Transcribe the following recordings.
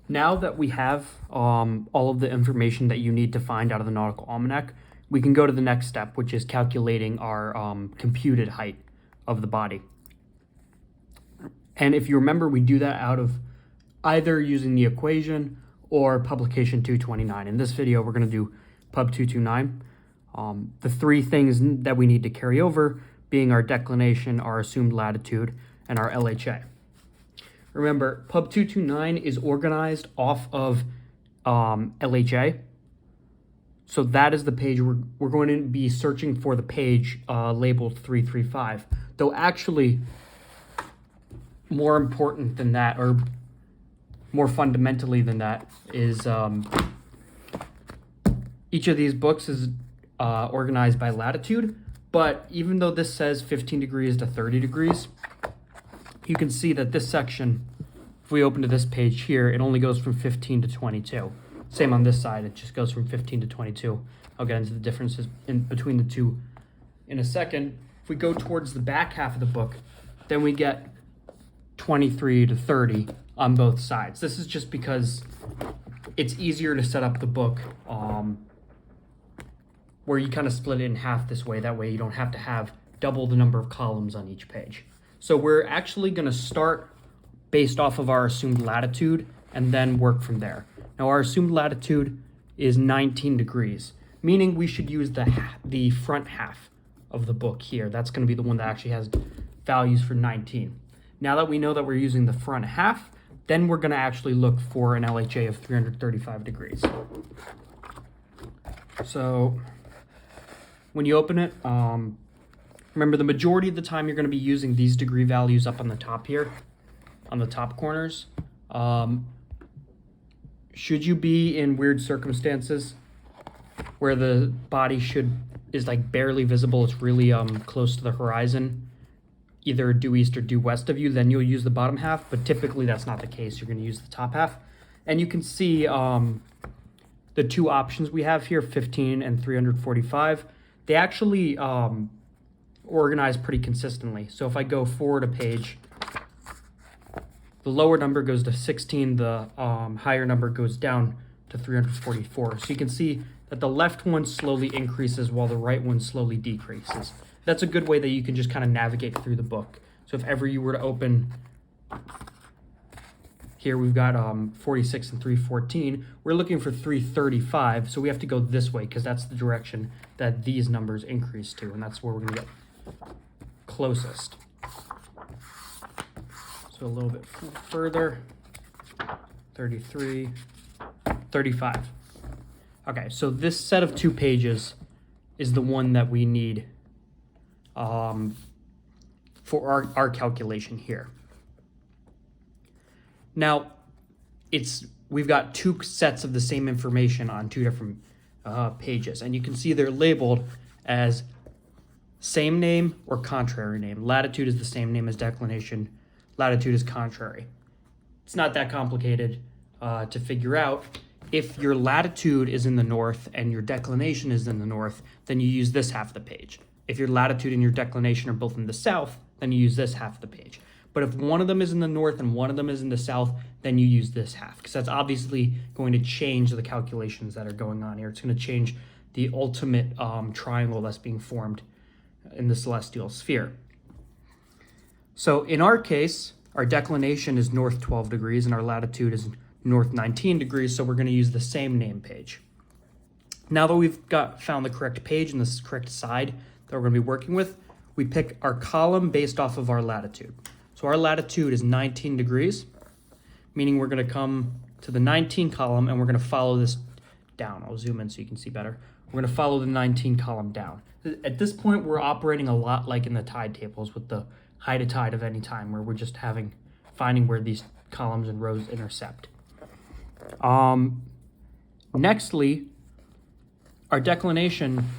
Now that we have all of the information that you need to find out of the Nautical Almanac, we can go to the next step, which is calculating our computed height of the body. And if you remember, we do that out of either using the equation or publication 229. In this video, we're going to do pub 229. The three things that we need to carry over being our declination, our assumed latitude, and our LHA. Remember, pub 229 is organized off of LHA. So that is the page we're going to be searching for, the page labeled 335. Though actually, more important than that, or more fundamentally than that, is each of these books is organized by latitude. But even though this says 15 degrees to 30 degrees, you can see that this section, if we open to this page here, it only goes from 15 to 22. Same on this side, it just goes from 15 to 22. I'll get into the differences in between the two in a second. If we go towards the back half of the book, then we get 23 to 30 on both sides. This is just because it's easier to set up the book where you kind of split it in half this way. That way you don't have to have double the number of columns on each page. So we're actually going to start based off of our assumed latitude and then work from there. Now our assumed latitude is 19 degrees, meaning we should use the front half of the book here. That's going to be the one that actually has values for 19. Now that we know that we're using the front half, then we're going to actually look for an LHA of 335 degrees. So when you open it, remember, the majority of the time you're going to be using these degree values up on the top here, on the top corners. Should you be in weird circumstances where the body is like barely visible, it's really close to the horizon, either due east or due west of you, then you'll use the bottom half, but typically that's not the case. You're going to use the top half. And you can see the two options we have here, 15 and 345. They actually organize pretty consistently. So if I go forward a page, the lower number goes to 16, the higher number goes down to 344. So you can see that the left one slowly increases while the right one slowly decreases. That's a good way that you can just kind of navigate through the book. So if ever you were to open, here we've got 46 and 314. We're looking for 335, so we have to go this way because that's the direction that these numbers increase to, and that's where we're going to get closest. So a little bit further, 33, 35. Okay, so this set of two pages is the one that we need for our calculation here. Now, we've got two sets of the same information on two different pages, and you can see they're labeled as same name or contrary name. Latitude is the same name as declination. Latitude is contrary. It's not that complicated to figure out. If your latitude is in the north and your declination is in the north, then you use this half of the page. If your latitude and your declination are both in the south, then you use this half of the page. But if one of them is in the north and one of them is in the south, then you use this half, because that's obviously going to change the calculations that are going on here. It's going to change the ultimate triangle that's being formed in the celestial sphere. So in our case, our declination is north 12 degrees and our latitude is north 19 degrees, so we're going to use the same name page. Now that we've found the correct page and the correct side that we're going to be working with, we pick our column based off of our latitude. So our latitude is 19 degrees, meaning we're going to come to the 19 column and we're going to follow this down. I'll zoom in so you can see better. We're going to follow the 19 column down. At this point, we're operating a lot like in the tide tables with the height of tide of any time, where we're just finding where these columns and rows intercept. Nextly, our declination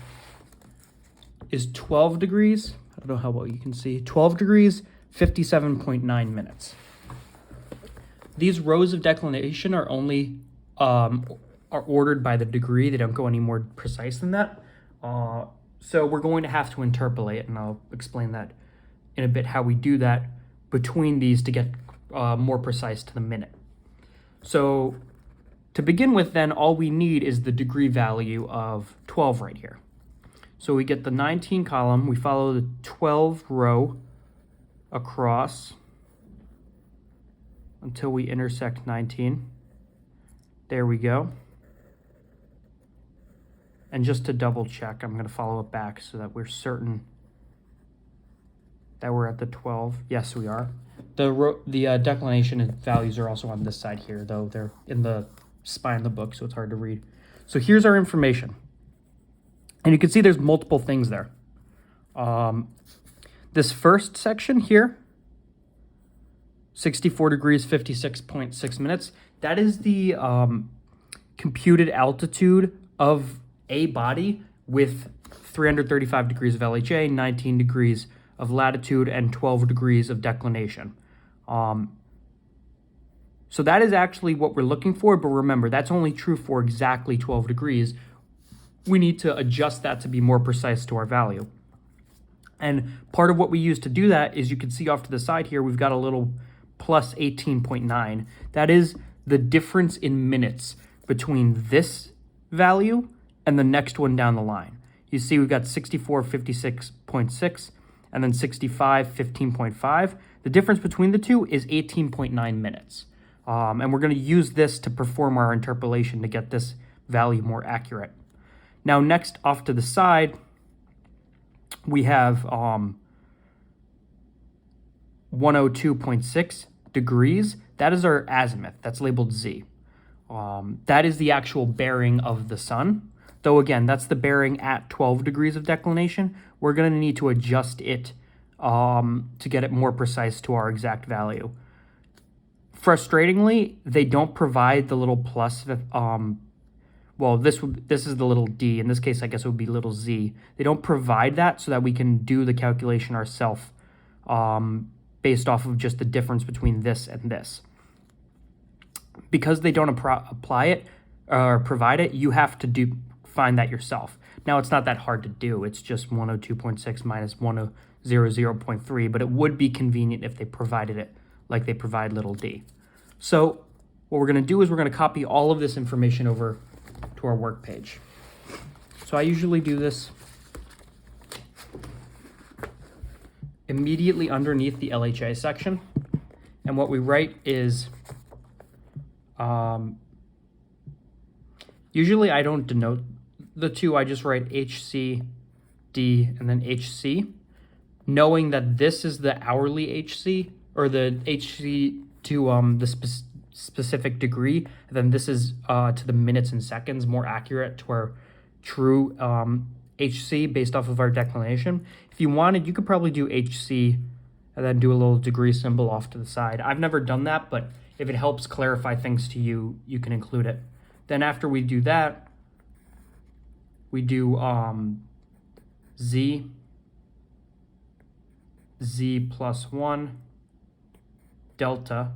is 12 degrees. I don't know how well you can see. 12 degrees, 57.9 minutes. These rows of declination are only are ordered by the degree. They don't go any more precise than that. So we're going to have to interpolate, and I'll explain that in a bit, how we do that between these to get more precise to the minute. So to begin with, then, all we need is the degree value of 12 right here. So we get the 19 column, we follow the 12 row across until we intersect 19. There we go. And just to double check, I'm going to follow it back so that we're certain that we're at the 12. Yes, we are. The declination and values are also on this side here, though they're in the spine of the book, so it's hard to read. So here's our information. And you can see there's multiple things there. This first section here, 64 degrees, 56.6 minutes, that is the computed altitude of a body with 335 degrees of LHA, 19 degrees of latitude, and 12 degrees of declination. So that is actually what we're looking for, but remember, that's only true for exactly 12 degrees. We need to adjust that to be more precise to our value. And part of what we use to do that is, you can see off to the side here, we've got a little plus 18.9. That is the difference in minutes between this value and the next one down the line. You see we've got 64, 56.6, and then 65, 15.5. The difference between the two is 18.9 minutes. And we're going to use this to perform our interpolation to get this value more accurate. Now, next off to the side, we have 102.6 degrees. That is our azimuth. That's labeled Z. That is the actual bearing of the sun. Though, again, that's the bearing at 12 degrees of declination. We're going to need to adjust it to get it more precise to our exact value. Frustratingly, they don't provide the little plus. Well, this is the little d. In this case, I guess it would be little z. They don't provide that so that we can do the calculation ourselves based off of just the difference between this and this. Because they don't apply it or provide it, you have to find that yourself. Now, it's not that hard to do. It's just 102.6 minus 100.3, but it would be convenient if they provided it like they provide little d. So what we're going to do is we're going to copy all of this information over to our work page. So I usually do this immediately underneath the LHA section. And what we write is, usually I don't denote the two, I just write HC, D, and then HC, knowing that this is the hourly HC, or the HC to the specific degree, and then this is to the minutes and seconds, more accurate to our true HC based off of our declination. If you wanted, you could probably do HC and then do a little degree symbol off to the side. I've never done that, but if it helps clarify things to you, you can include it. Then after we do that, we do Z plus 1, delta,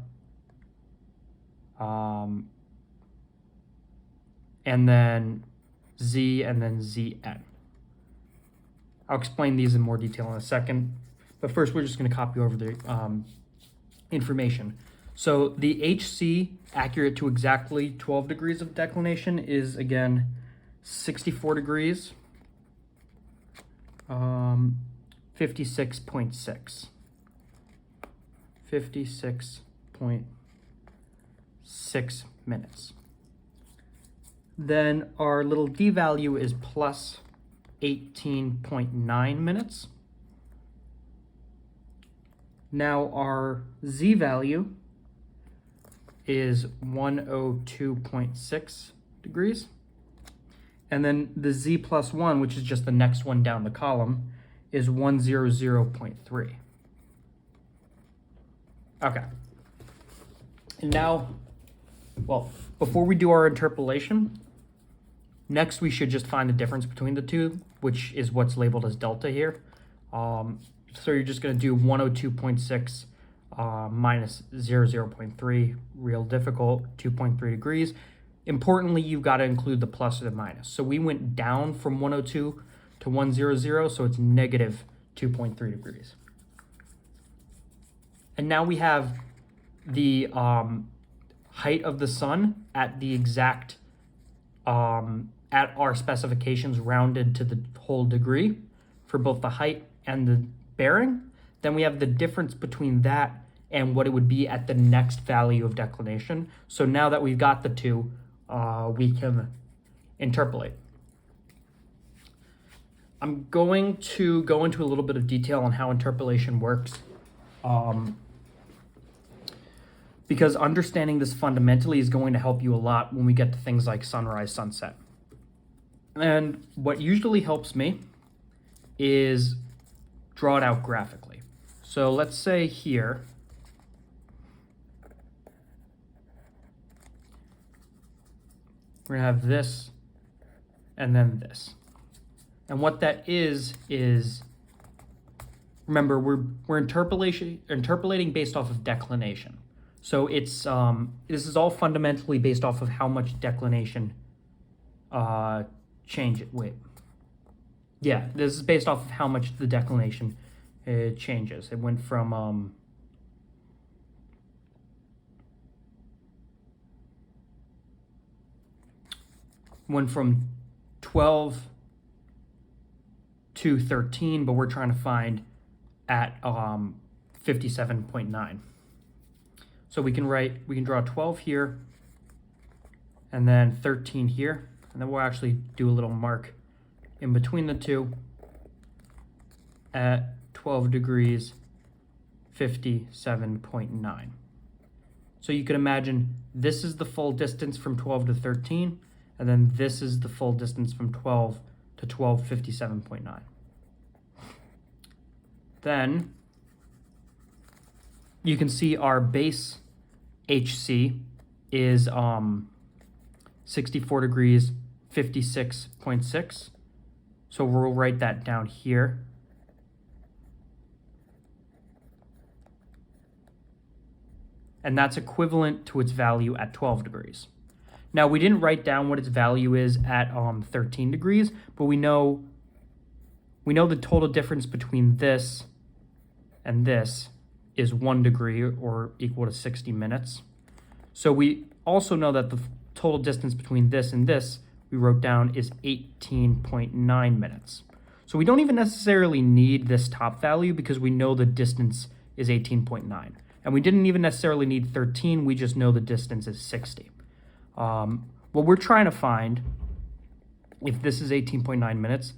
and then Z and then Zn. I'll explain these in more detail in a second, but first we're just going to copy over the information. So the HC, accurate to exactly 12 degrees of declination, is again 64 degrees, 56.6. 56.6 minutes. Then our little d value is plus 18.9 minutes. Now our z value is 102.6 degrees. And then the z plus 1, which is just the next one down the column, is 100.3. Okay. And now, well, before we do our interpolation, next we should just find the difference between the two, which is what's labeled as delta here. So you're just going to do 102.6 minus 0.3, real difficult, 2.3 degrees. Importantly, you've got to include the plus or the minus. So we went down from 102 to 100, so it's negative 2.3 degrees. And now we have the height of the sun at the exact, at our specifications rounded to the whole degree for both the height and the bearing. Then we have the difference between that and what it would be at the next value of declination. So now that we've got the two, we can interpolate. I'm going to go into a little bit of detail on how interpolation works, because understanding this fundamentally is going to help you a lot when we get to things like sunrise, sunset. And what usually helps me is draw it out graphically. So let's say here, we're gonna have this and then this. And what that is remember, we're interpolating based off of declination. So it's this is all fundamentally based off of how much declination change it. Wait. Yeah, this is based off of how much the declination changes. It went from 12 to 13, but we're trying to find at 57.9. So we can draw 12 here and then 13 here, and then we'll actually do a little mark in between the two at 12 degrees, 57.9. So you can imagine this is the full distance from 12 to 13, and then this is the full distance from 12 to 12, 57.9. Then you can see our base HC is 64 degrees, 56.6. So we'll write that down here. And that's equivalent to its value at 12 degrees. Now, we didn't write down what its value is at 13 degrees, but we know the total difference between this and this is 1 degree, or equal to 60 minutes. So we also know that the total distance between this and this, we wrote down, is 18.9 minutes. So we don't even necessarily need this top value because we know the distance is 18.9. And we didn't even necessarily need 13, we just know the distance is 60. What we're trying to find, if this is 18.9 minutes,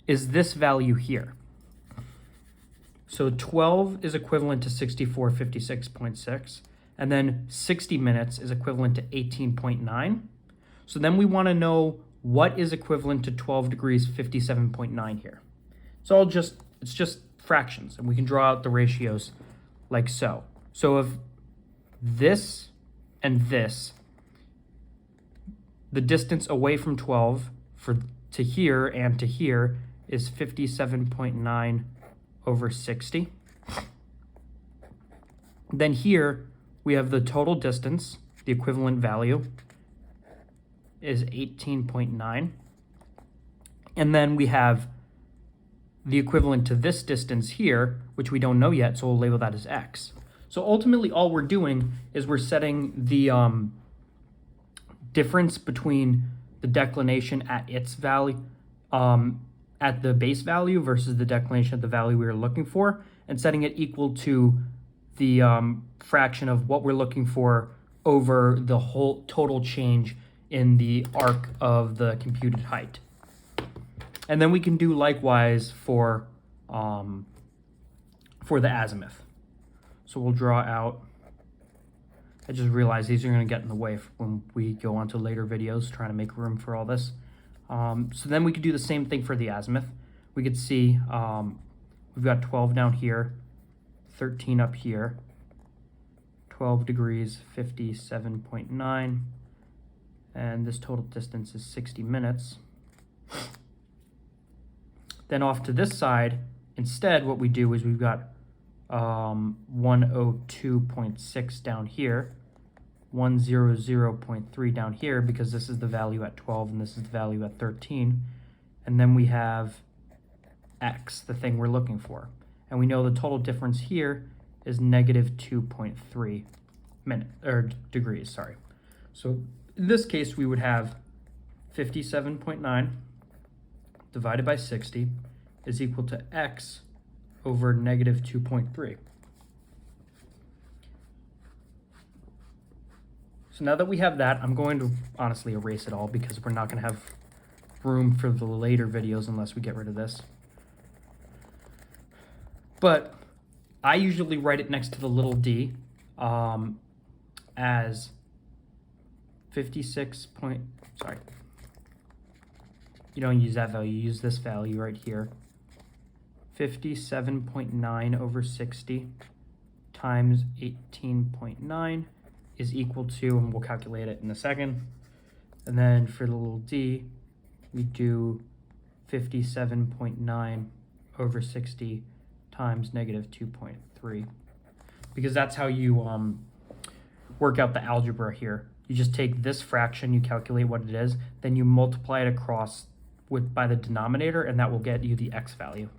is this value here. So 12 is equivalent to 64, 56.6, and then 60 minutes is equivalent to 18.9. So then we want to know what is equivalent to 12 degrees, 57.9 here. It's just fractions, and we can draw out the ratios like so. So if this and this, the distance away from 12 to here and to here is 57.9 over 60. Then here we have the total distance, the equivalent value is 18.9. And then we have the equivalent to this distance here, which we don't know yet, so we'll label that as x. So ultimately all we're doing is we're setting the difference between the declination at its value, at the base value versus the declination at the value we were looking for, and setting it equal to the fraction of what we're looking for over the whole total change in the arc of the computed height. And then we can do likewise for the azimuth. So we'll draw out, I just realized these are going to get in the way when we go on to later videos trying to make room for all this. So then we could do the same thing for the azimuth. We could see we've got 12 down here, 13 up here, 12 degrees, 57.9, and this total distance is 60 minutes. Then off to this side, instead what we do is we've got 102.6 down here, 100.3 down here, because this is the value at 12 and this is the value at 13. And then we have x, the thing we're looking for. And we know the total difference here is negative 2.3 degrees, sorry. So in this case, we would have 57.9 divided by 60 is equal to x over negative 2.3. So now that we have that, I'm going to honestly erase it all because we're not going to have room for the later videos unless we get rid of this. But I usually write it next to the little d as 56 point, sorry. You don't use that value, you use this value right here. 57.9 over 60 times 18.9 is equal to, and we'll calculate it in a second. And then for the little d, we do 57.9 over 60 times negative 2.3. Because that's how you work out the algebra here. You just take this fraction, you calculate what it is, then you multiply it across by the denominator, and that will get you the x value.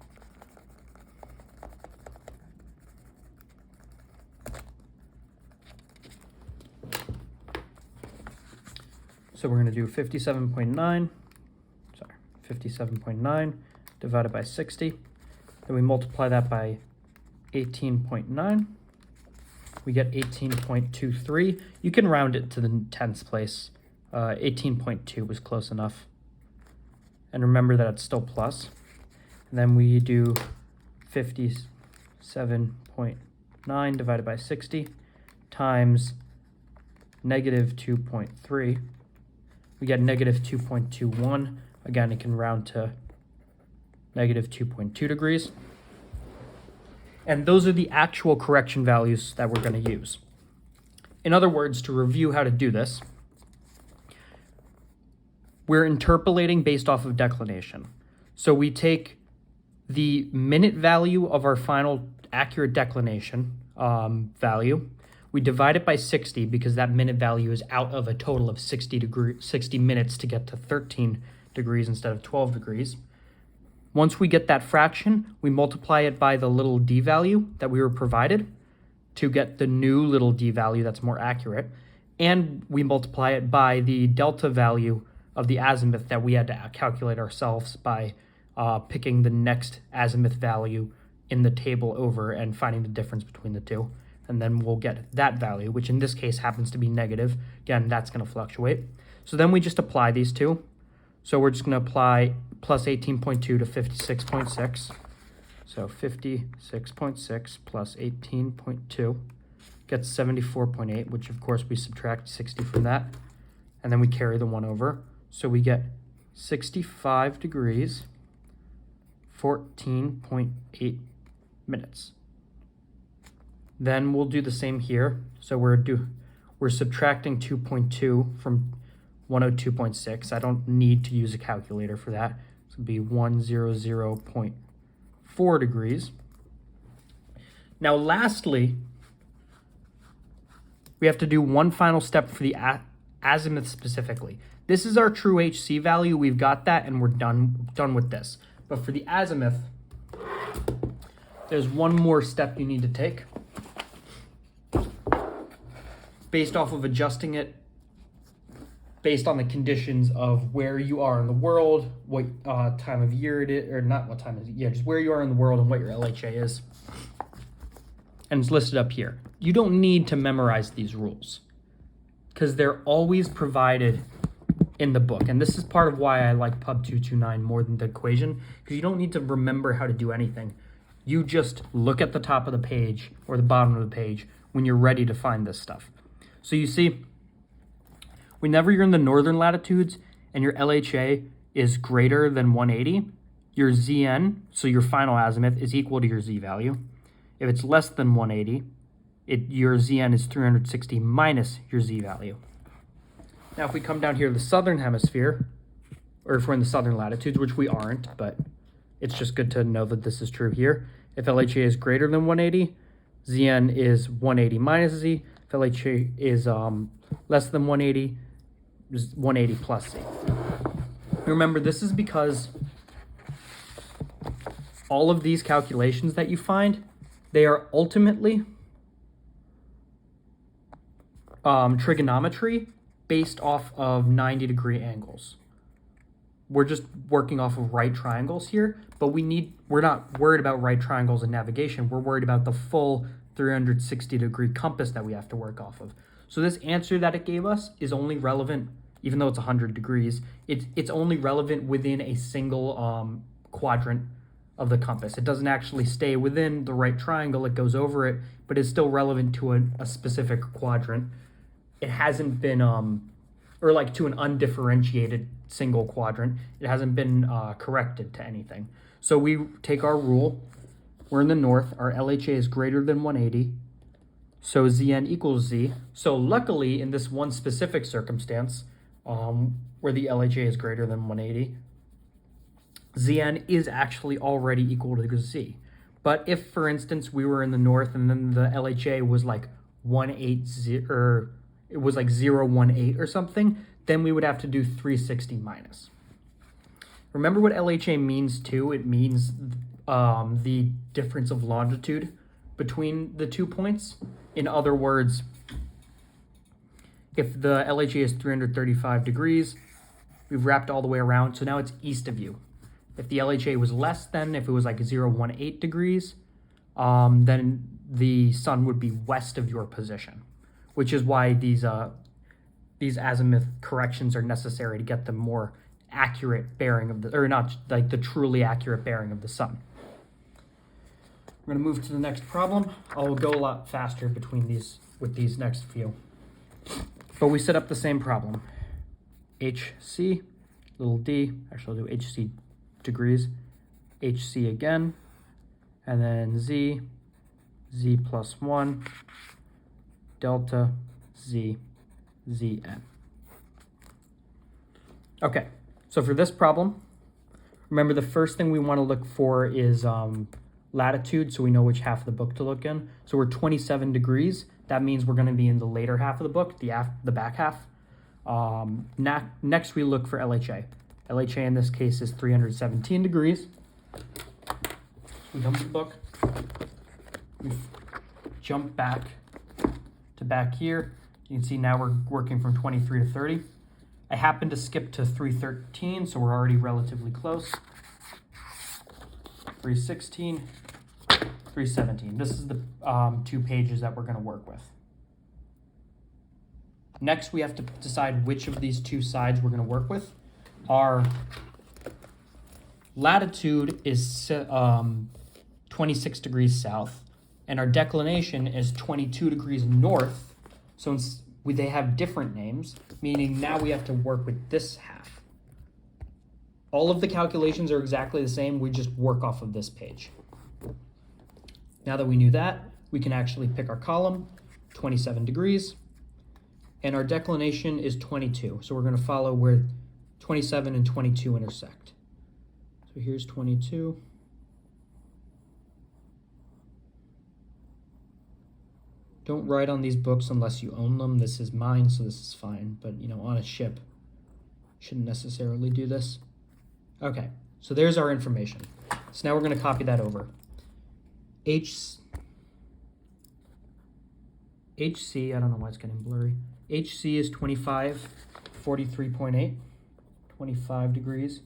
So we're going to do 57.9 divided by 60. Then we multiply that by 18.9. We get 18.23. You can round it to the tens place. 18.2 was close enough. And remember that it's still plus. And then we do 57.9 divided by 60 times negative 2.3. We get negative 2.21. Again, it can round to negative 2.2 degrees. And those are the actual correction values that we're going to use. In other words, to review how to do this, we're interpolating based off of declination. So we take the minute value of our final accurate declination value. We divide it by 60 because that minute value is out of a total of 60 minutes to get to 13 degrees instead of 12 degrees. Once we get that fraction, we multiply it by the little d value that we were provided to get the new little d value that's more accurate. And we multiply it by the delta value of the azimuth that we had to calculate ourselves by picking the next azimuth value in the table over and finding the difference between the two. And then we'll get that value, which in this case happens to be negative. Again, that's going to fluctuate. So then we just apply these two. So we're just going to apply plus 18.2 to 56.6. So 56.6 plus 18.2 gets 74.8, which of course we subtract 60 from that. And then we carry the 1 over. So we get 65 degrees, 14.8 minutes. Then we'll do the same here. So we're subtracting 2.2 from 102.6. I don't need to use a calculator for that. So it'll be 100.4 degrees. Now, lastly, we have to do one final step for the azimuth specifically. This is our true HC value. We've got that, and we're done with this. But for the azimuth, there's one more step you need to take based off of adjusting it based on the conditions of where you are in the world, what time of year it is, or not what time of year, just where you are in the world and what your LHA is. And it's listed up here. You don't need to memorize these rules because they're always provided in the book. And this is part of why I like Pub 229 more than the equation, because you don't need to remember how to do anything. You just look at the top of the page or the bottom of the page when you're ready to find this stuff. So you see, whenever you're in the northern latitudes and your LHA is greater than 180, your ZN, so your final azimuth, is equal to your Z value. If it's less than 180, your ZN is 360 minus your Z value. Now, if we come down here to the southern hemisphere, or if we're in the southern latitudes, which we aren't, but it's just good to know that this is true here. If LHA is greater than 180, ZN is 180 minus Z. If LHA is less than 180, is 180 plus Z. Remember, this is because all of these calculations that you find, they are ultimately trigonometry based off of 90-degree angles. We're just working off of right triangles here, but we're not worried about right triangles in navigation. We're worried about the full 360-degree compass that we have to work off of. So this answer that it gave us is only relevant, even though it's 100 degrees, it's only relevant within a single quadrant of the compass. It doesn't actually stay within the right triangle, it goes over it, but it's still relevant to a specific quadrant. It hasn't been, or like to an undifferentiated single quadrant, it hasn't been corrected to anything. So we take our rule, we're in the north, our LHA is greater than 180, so Zn equals Z. So luckily in this one specific circumstance, where the LHA is greater than 180, Zn is actually already equal to Z. But if, for instance, we were in the north and then the LHA was like 180, or it was like 018 or something, then we would have to do 360 minus. Remember what LHA means too? It means the difference of longitude between the 2 points. In other words, if the LHA is 335 degrees, we've wrapped all the way around, so now it's east of you. If the LHA was less than, if it was like 018 degrees, then the sun would be west of your position, which is why these azimuth corrections are necessary to get the more accurate bearing of the, or not like the truly accurate bearing of the sun. We're gonna move to the next problem. I'll go a lot faster with these next few. But we set up the same problem. HC, little d, actually I'll do HC degrees, HC again, and then Z plus 1, delta Z, Zn. Okay, so for this problem, remember the first thing we want to look for is latitude, so we know which half of the book to look in. So we're 27 degrees. That means we're going to be in the later half of the book, the back half. Next, we look for LHA. LHA in this case is 317 degrees. We come to the book. We jump back to back here. You can see now we're working from 23 to 30. I happen to skip to 313, so we're already relatively close. 316, 317. This is the 2 pages that we're going to work with. Next, we have to decide which of these 2 sides we're going to work with. Our latitude is 26 degrees south, and our declination is 22 degrees north. So they have different names, meaning now we have to work with this half. All of the calculations are exactly the same. We just work off of this page. Now that we knew that, we can actually pick our column, 27 degrees, and our declination is 22. So we're going to follow where 27 and 22 intersect. So here's 22. Don't write on these books unless you own them. This is mine, so this is fine. But, on a ship, shouldn't necessarily do this. Okay, so there's our information. So now we're going to copy that over. HC, I don't know why it's getting blurry. HC is 25, 43.8. 25 degrees,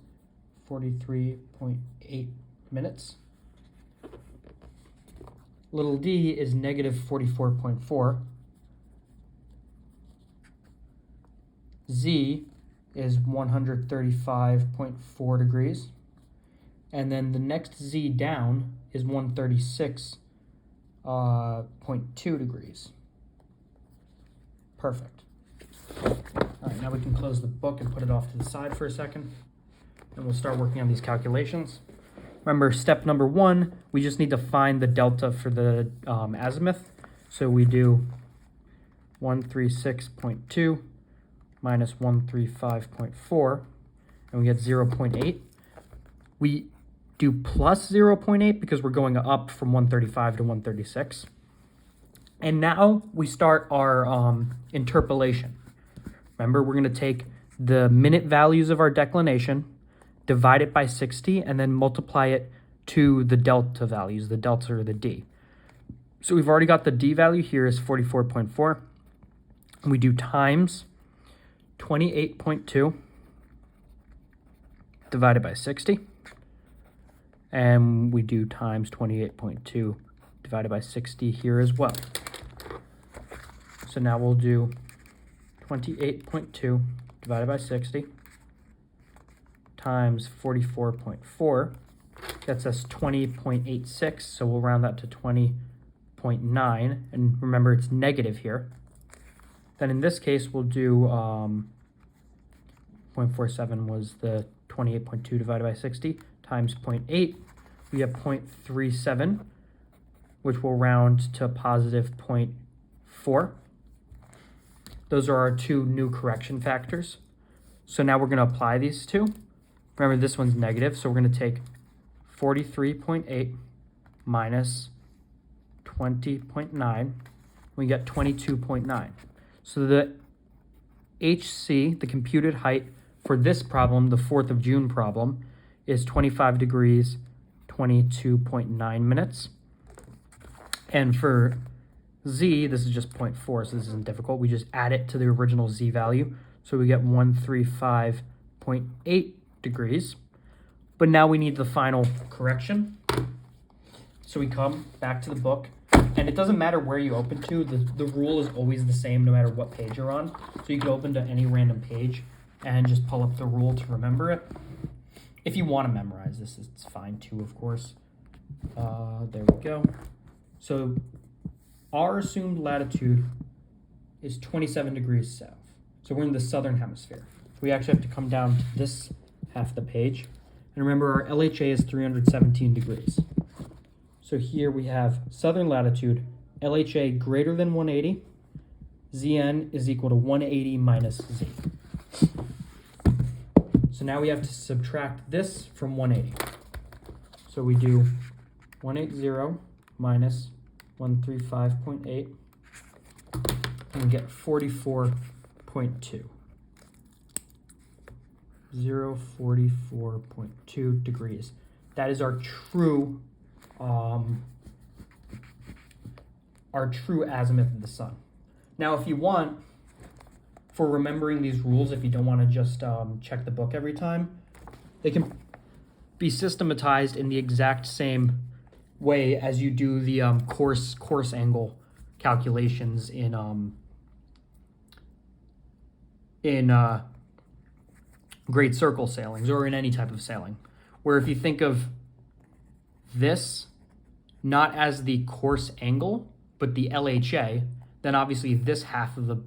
43.8 minutes. Little d is negative 44.4. Z is 135.4 degrees. And then the next Z down is 136.2 degrees. Perfect. All right, now we can close the book and put it off to the side for a second. And we'll start working on these calculations. Remember, step number 1, we just need to find the delta for the azimuth. So we do 136.2 minus 135.4, and we get 0.8. We do plus 0.8 because we're going up from 135 to 136. And now we start our interpolation. Remember, we're going to take the minute values of our declination, divide it by 60, and then multiply it to the delta values, the delta or the d. So we've already got the d value here is 44.4. We do times 28.2 divided by 60. And we do times 28.2 divided by 60 here as well. So now we'll do 28.2 divided by 60 times 44.4 gets us 20.86, so we'll round that to 20.9, and remember it's negative here. Then in this case we'll do 0.47 was the 28.2 divided by 60 times 0.8, we have 0.37, which will round to positive 0.4. Those are our two new correction factors. So now we're going to apply these two. Remember, this one's negative, so we're going to take 43.8 minus 20.9. We get 22.9. So the HC, the computed height for this problem, the 4th of June problem, is 25 degrees, 22.9 minutes. And for Z, this is just 0.4, so this isn't difficult. We just add it to the original Z value. So we get 135.8 degrees. But now we need the final correction. So we come back to the book, and it doesn't matter where you open to. The rule is always the same no matter what page you're on. So you can open to any random page and just pull up the rule to remember it. If you want to memorize this, it's fine too, of course. There we go. So our assumed latitude is 27 degrees south. So we're in the southern hemisphere. We actually have to come down to this half of the page. And remember, our LHA is 317 degrees. So here we have southern latitude, LHA greater than 180, Zn is equal to 180 minus Z. So now we have to subtract this from 180. So we do 180 minus 135.8, and we get 44.2. 44.2 degrees. That is our true azimuth of the sun. Now, if you want, for remembering these rules, if you don't want to just check the book every time, they can be systematized in the exact same way as you do the course angle calculations in great circle sailings or in any type of sailing, where if you think of this not as the course angle but the LHA, then obviously this half of the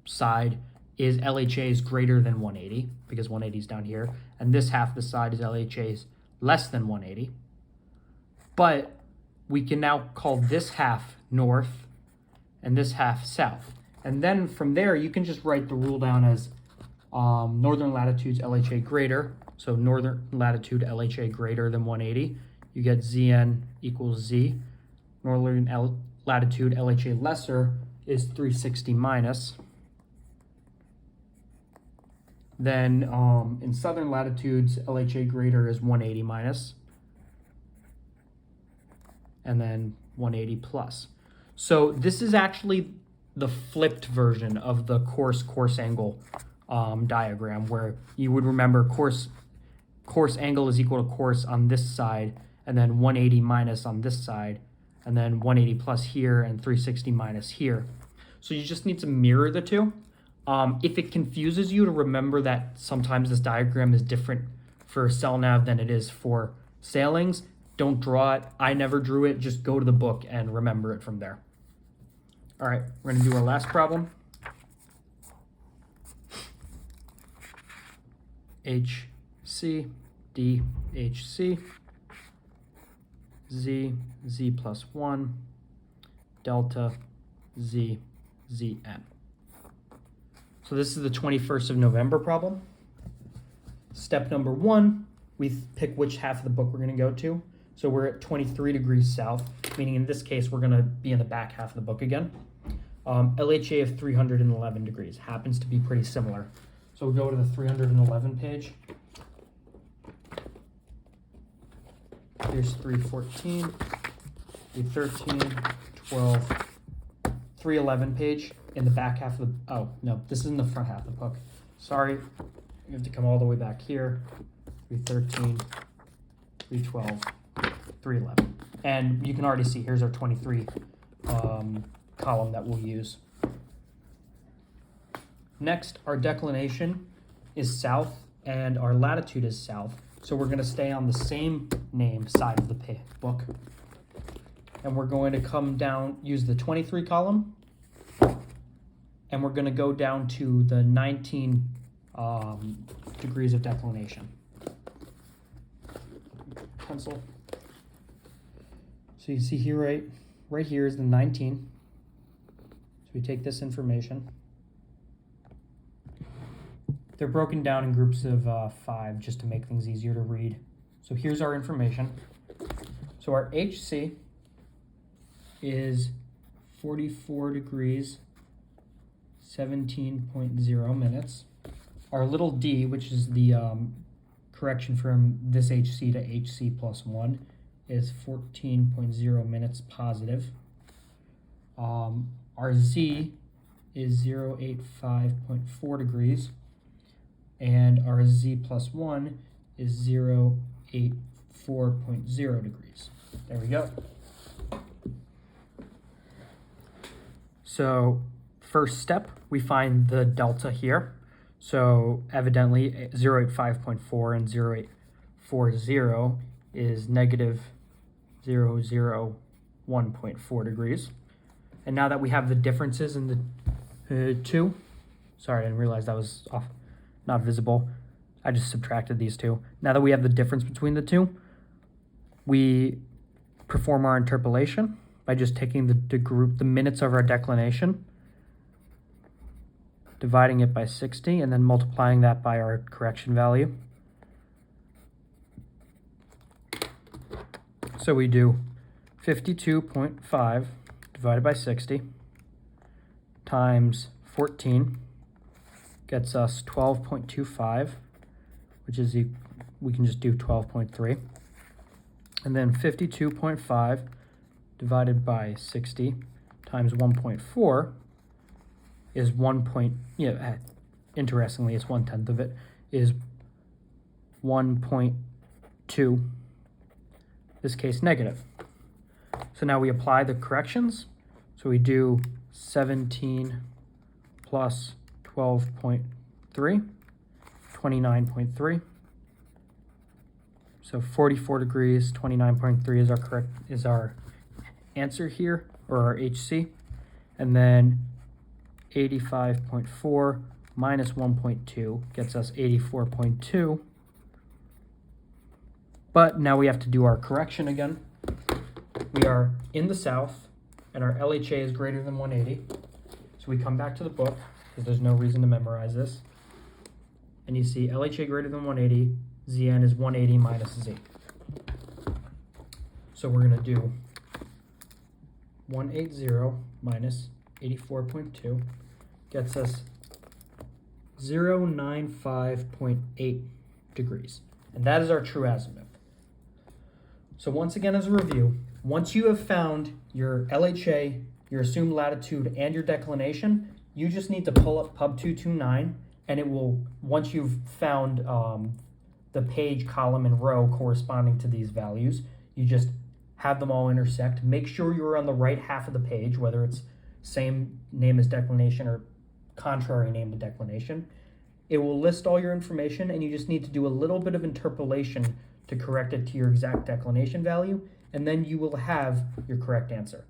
side is LHA is greater than 180 because 180 is down here, and this half of the side is LHA is less than 180. But we can now call this half north and this half south, and then from there you can just write the rule down as northern latitudes LHA greater, so northern latitude LHA greater than 180, you get Zn equals Z. Northern latitude LHA lesser is 360 minus. Then in southern latitudes LHA greater is 180 minus, and then 180 plus. So this is actually the flipped version of the course angle diagram, where you would remember course angle is equal to course on this side, and then 180 minus on this side, and then 180 plus here, and 360 minus here. So you just need to mirror the two. If it confuses you to remember that sometimes this diagram is different for CellNav than it is for sailings, don't draw it. I never drew it. Just go to the book and remember it from there. All right, we're going to do our last problem. HC, D, HC, Z, Z plus 1, delta, Z, Zn. So this is the 21st of November problem. Step number 1, we pick which half of the book we're going to go to. So we're at 23 degrees south, meaning in this case we're going to be in the back half of the book again. LHA of 311 degrees happens to be pretty similar. So we'll go to the 311 page. Here's 314, 313, 12, 311 page. in the back half of the, oh, no, this is in the front half of the book. Sorry, you have to come all the way back here. 313, 312, 311. And you can already see, here's our 23 column that we'll use. Next, our declination is south and our latitude is south. So we're gonna stay on the same name side of the book. And we're going to come down, use the 23 column, and we're gonna go down to the 19 degrees of declination. Pencil. So you see here, right here is the 19. So we take this information. They're broken down in groups of 5 just to make things easier to read. So here's our information. So our HC is 44 degrees, 17.0 minutes. Our little d, which is the correction from this HC to HC plus 1, is 14.0 minutes positive. Our Z is 085.4 degrees. And our Z plus 1 is 084.0 degrees. There we go. So first step, we find the delta here. So evidently 085.4 and 0840 is negative 001.4 degrees. And now that we have the differences in the two, sorry, I didn't realize that was off. Not visible. I just subtracted these two. Now that we have the difference between the two, we perform our interpolation by just taking the minutes of our declination, dividing it by 60, and then multiplying that by our correction value. So we do 52.5 divided by 60 times 14 gets us 12.25, which is, we can just do 12.3. And then 52.5 divided by 60 times 1.4 is interestingly, it's 1/10 of it, is 1.2, this case negative. So now we apply the corrections. So we do 17 plus 12.3, 29.3. So 44 degrees, 29.3 is our answer here, or our HC. And then 85.4 minus 1.2 gets us 84.2. But now we have to do our correction again. We are in the south, and our LHA is greater than 180. So we come back to the book, because there's no reason to memorize this. And you see LHA greater than 180, Zn is 180 minus Z. So we're going to do 180 minus 84.2 gets us 095.8 degrees. And that is our true azimuth. So once again, as a review, once you have found your LHA, your assumed latitude, and your declination, you just need to pull up Pub 229, and it will, once you've found the page, column, and row corresponding to these values, you just have them all intersect. Make sure you're on the right half of the page, whether it's same name as declination or contrary name to declination. It will list all your information, and you just need to do a little bit of interpolation to correct it to your exact declination value, and then you will have your correct answer.